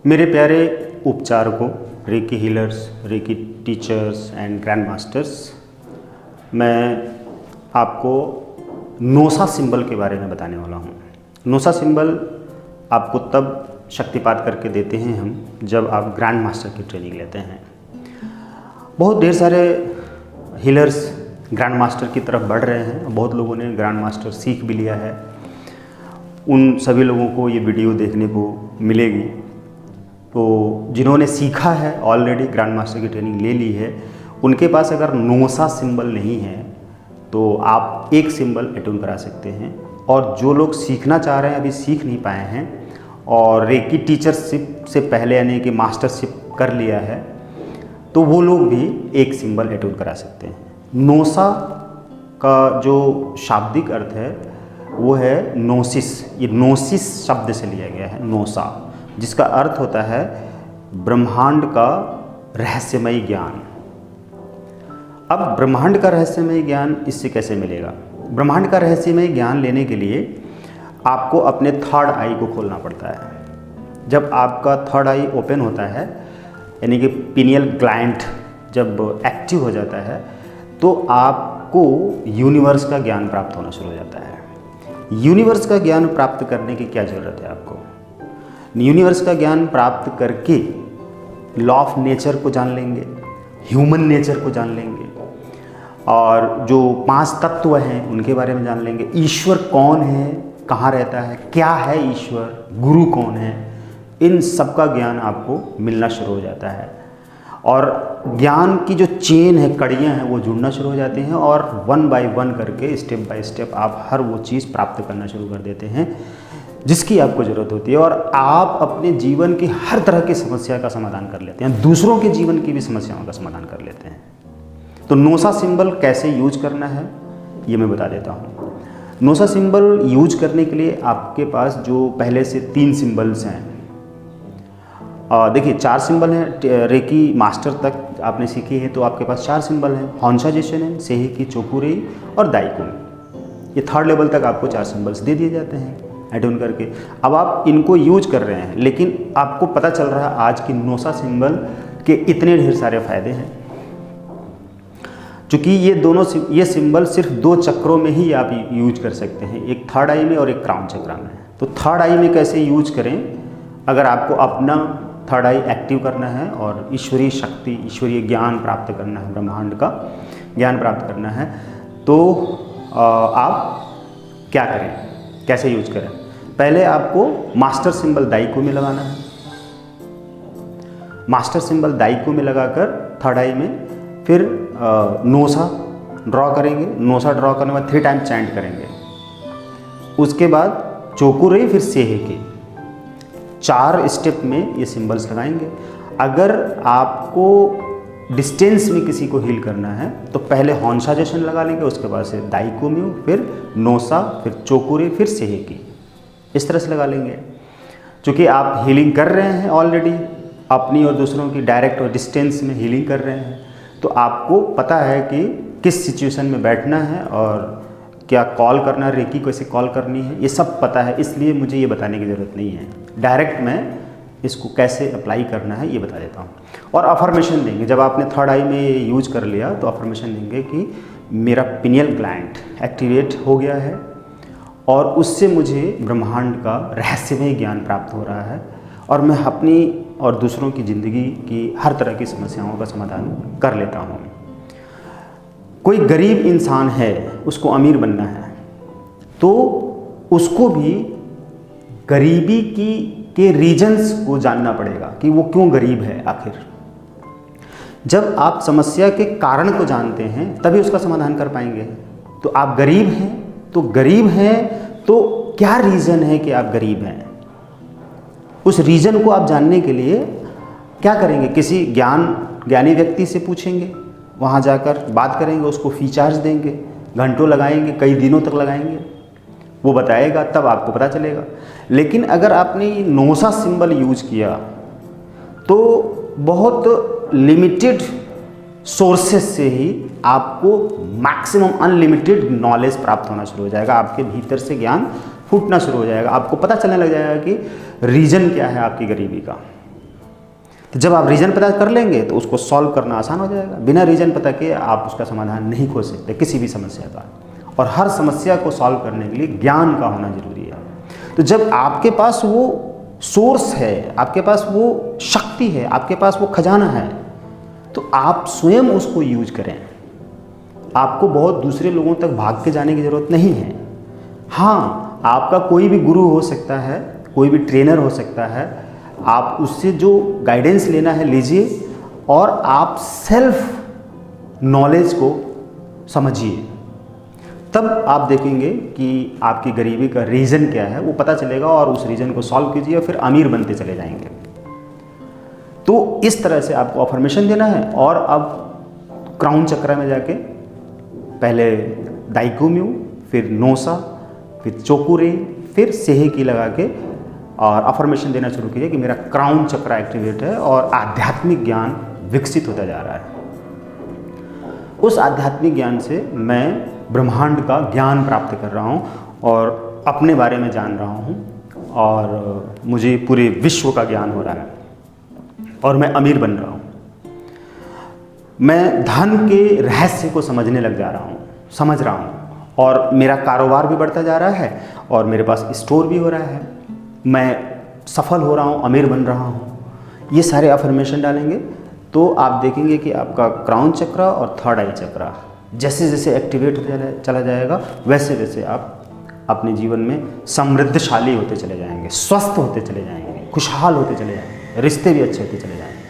मेरे प्यारे उपचारकों, reiki healers, reiki teachers and grand masters, मैं आपको नोसा सिंबल के बारे में बताने वाला हूँ। नोसा सिंबल आपको तब शक्तिपात करके देते हैं हम जब आप ग्रैंड मास्टर की ट्रेनिंग लेते हैं। बहुत ढेर सारे हीलर्स ग्रैंड मास्टर की तरफ बढ़ रहे हैं। बहुत लोगों ने ग्रैंड मास्टर सीख भी लिया है। उन सभी लोगों को ये वीडियो देखने को मिलेगी। तो जिन्होंने सीखा है, ऑलरेडी ग्रैंड मास्टर की ट्रेनिंग ले ली है, उनके पास अगर नोसा सिंबल नहीं है तो आप एक सिंबल अट्यून करा सकते हैं। और जो लोग सीखना चाह रहे हैं, अभी सीख नहीं पाए हैं और रेकी टीचरशिप से पहले यानी कि मास्टरशिप कर लिया है, तो वो लोग भी एक सिंबल अट्यून करा सकते हैं। नोसा का जो शाब्दिक अर्थ है वो है नोसिस। ये नोसिस शब्द से लिया गया है, नोसा, जिसका अर्थ होता है ब्रह्मांड का रहस्यमय ज्ञान। अब ब्रह्मांड का रहस्यमय ज्ञान इससे कैसे मिलेगा? ब्रह्मांड का रहस्यमय ज्ञान लेने के लिए आपको अपने थर्ड आई को खोलना पड़ता है। जब आपका थर्ड आई ओपन होता है, यानी कि पिनियल ग्लैंड जब एक्टिव हो जाता है, तो आपको यूनिवर्स का ज्ञान प्राप्त होना शुरू हो जाता है। यूनिवर्स का ज्ञान प्राप्त करने की क्या ज़रूरत है आपको? यूनिवर्स का ज्ञान प्राप्त करके लॉ ऑफ नेचर को जान लेंगे, ह्यूमन नेचर को जान लेंगे, और जो 5 तत्व हैं उनके बारे में जान लेंगे। ईश्वर कौन है, कहाँ रहता है, क्या है ईश्वर, गुरु कौन है, इन सब का ज्ञान आपको मिलना शुरू हो जाता है। और ज्ञान की जो चेन है, कड़ियाँ हैं, वो जुड़ना शुरू हो जाती हैं और 1 बाय 1 करके, स्टेप बाय स्टेप आप हर वो चीज़ प्राप्त करना शुरू कर देते हैं जिसकी आपको ज़रूरत होती है। और आप अपने जीवन की हर तरह की समस्या का समाधान कर लेते हैं, दूसरों के जीवन की भी समस्याओं का समाधान कर लेते हैं। तो नोसा सिंबल कैसे यूज करना है ये मैं बता देता हूँ। नोसा सिंबल यूज करने के लिए आपके पास जो पहले से 3 सिंबल्स हैं, देखिए 4 सिंबल हैं। रेकी मास्टर तक आपने सीखी है तो आपके पास 4 सिंबल हैं। हॉन्शा जेशेनेन, सेहिकी, चोकुरेई और दाइकुन। ये 3rd लेवल तक आपको 4 सिंबल्स दे दिए जाते हैं एडोन करके। अब आप इनको यूज कर रहे हैं, लेकिन आपको पता चल रहा है आज की नोसा सिंबल के इतने ढेर सारे फायदे हैं, क्योंकि ये सिंबल सिर्फ 2 चक्रों में ही आप यूज कर सकते हैं, एक थर्ड आई में और एक क्राउन चक्र में। तो थर्ड आई में कैसे यूज करें? अगर आपको अपना थर्ड आई एक्टिव करना है और ईश्वरीय शक्ति, ईश्वरीय ज्ञान प्राप्त करना है, ब्रह्मांड का ज्ञान प्राप्त करना है, तो आप क्या करें, कैसे यूज करें? पहले आपको मास्टर सिंबल दाइको में लगाना है। मास्टर सिंबल दाइको में लगाकर थर्ड आई में फिर नोसा ड्रॉ करेंगे। नोसा ड्रॉ करने के बाद 3 टाइम चैंट करेंगे। उसके बाद चोकुरेई, फिर सेहेकी, 4 स्टेप में ये सिंबल्स लगाएंगे। अगर आपको डिस्टेंस में किसी को हील करना है तो पहले हॉन्शा जेशन लगा लेंगे, उसके बाद से दाइको म्यू, फिर नोसा, फिर चोकुरेई, फिर सेहेकी, इस तरह से लगा लेंगे। क्योंकि आप हीलिंग कर रहे हैं ऑलरेडी, अपनी और दूसरों की डायरेक्ट और डिस्टेंस में हीलिंग कर रहे हैं, तो आपको पता है कि किस सिचुएशन में बैठना है और क्या कॉल करना है, रेकी कैसे कॉल करनी है, ये सब पता है। इसलिए मुझे ये बताने की ज़रूरत नहीं है, डायरेक्ट मैं इसको कैसे अप्लाई करना है ये बता देता हूँ। और अफर्मेशन देंगे। जब आपने थर्ड आई में ये यूज कर लिया तो अफर्मेशन देंगे कि मेरा पिनियल ग्लैंड एक्टिवेट हो गया है और उससे मुझे ब्रह्मांड का रहस्यमय ज्ञान प्राप्त हो रहा है और मैं अपनी और दूसरों की ज़िंदगी की हर तरह की समस्याओं का समाधान कर लेता हूँ। कोई गरीब इंसान है, उसको अमीर बनना है, तो उसको भी गरीबी के रीजन्स को जानना पड़ेगा कि वो क्यों गरीब है आखिर। जब आप समस्या के कारण को जानते हैं तभी उसका समाधान कर पाएंगे। तो आप गरीब हैं तो क्या रीज़न है कि आप गरीब हैं? उस रीज़न को आप जानने के लिए क्या करेंगे? किसी ज्ञानी व्यक्ति से पूछेंगे, वहाँ जाकर बात करेंगे, उसको फी चार्ज देंगे, घंटों लगाएंगे, कई दिनों तक लगाएंगे, वो बताएगा, तब आपको पता चलेगा। लेकिन अगर आपने नोसा सिंबल यूज किया तो बहुत लिमिटेड सोर्सेस से ही आपको मैक्सिमम अनलिमिटेड नॉलेज प्राप्त होना शुरू हो जाएगा। आपके भीतर से ज्ञान फूटना शुरू हो जाएगा। आपको पता चलने लग जाएगा कि रीज़न क्या है आपकी गरीबी का। तो जब आप रीज़न पता कर लेंगे तो उसको सॉल्व करना आसान हो जाएगा। बिना रीज़न पता किए आप उसका समाधान नहीं खोज सकते किसी भी समस्या का, और हर समस्या को सॉल्व करने के लिए ज्ञान का होना ज़रूरी है। तो जब आपके पास वो सोर्स है, आपके पास वो शक्ति है, आपके पास वो खजाना है, तो आप स्वयं उसको यूज करें। आपको बहुत दूसरे लोगों तक भाग के जाने की ज़रूरत नहीं है। हाँ, आपका कोई भी गुरु हो सकता है, कोई भी ट्रेनर हो सकता है, आप उससे जो गाइडेंस लेना है लीजिए, और आप सेल्फ नॉलेज को समझिए। तब आप देखेंगे कि आपकी गरीबी का रीज़न क्या है वो पता चलेगा, और उस रीज़न को सॉल्व कीजिए, फिर अमीर बनते चले जाएंगे। तो इस तरह से आपको अफर्मेशन देना है। और अब क्राउन चक्र में जाके पहले दाइकुम्यू, फिर नोसा, फिर चोकुरे, फिर सेहे की लगा के और अफर्मेशन देना शुरू कीजिए कि मेरा क्राउन चक्र एक्टिवेट है और आध्यात्मिक ज्ञान विकसित होता जा रहा है। उस आध्यात्मिक ज्ञान से मैं ब्रह्मांड का ज्ञान प्राप्त कर रहा हूँ और अपने बारे में जान रहा हूँ, और मुझे पूरे विश्व का ज्ञान हो रहा है और मैं अमीर बन रहा हूँ। मैं धन के रहस्य को समझने लग जा रहा हूँ, समझ रहा हूँ, और मेरा कारोबार भी बढ़ता जा रहा है और मेरे पास स्टोर भी हो रहा है। मैं सफल हो रहा हूँ, अमीर बन रहा हूँ। ये सारे अफर्मेशन डालेंगे तो आप देखेंगे कि आपका क्राउन चक्र और थर्ड आई चक्र जैसे जैसे एक्टिवेट होते चला जाएगा, वैसे वैसे आप अपने जीवन में समृद्धशाली होते चले जाएंगे, स्वस्थ होते चले जाएंगे, खुशहाल होते चले जाएंगे, रिश्ते भी अच्छे होते चले जाएंगे।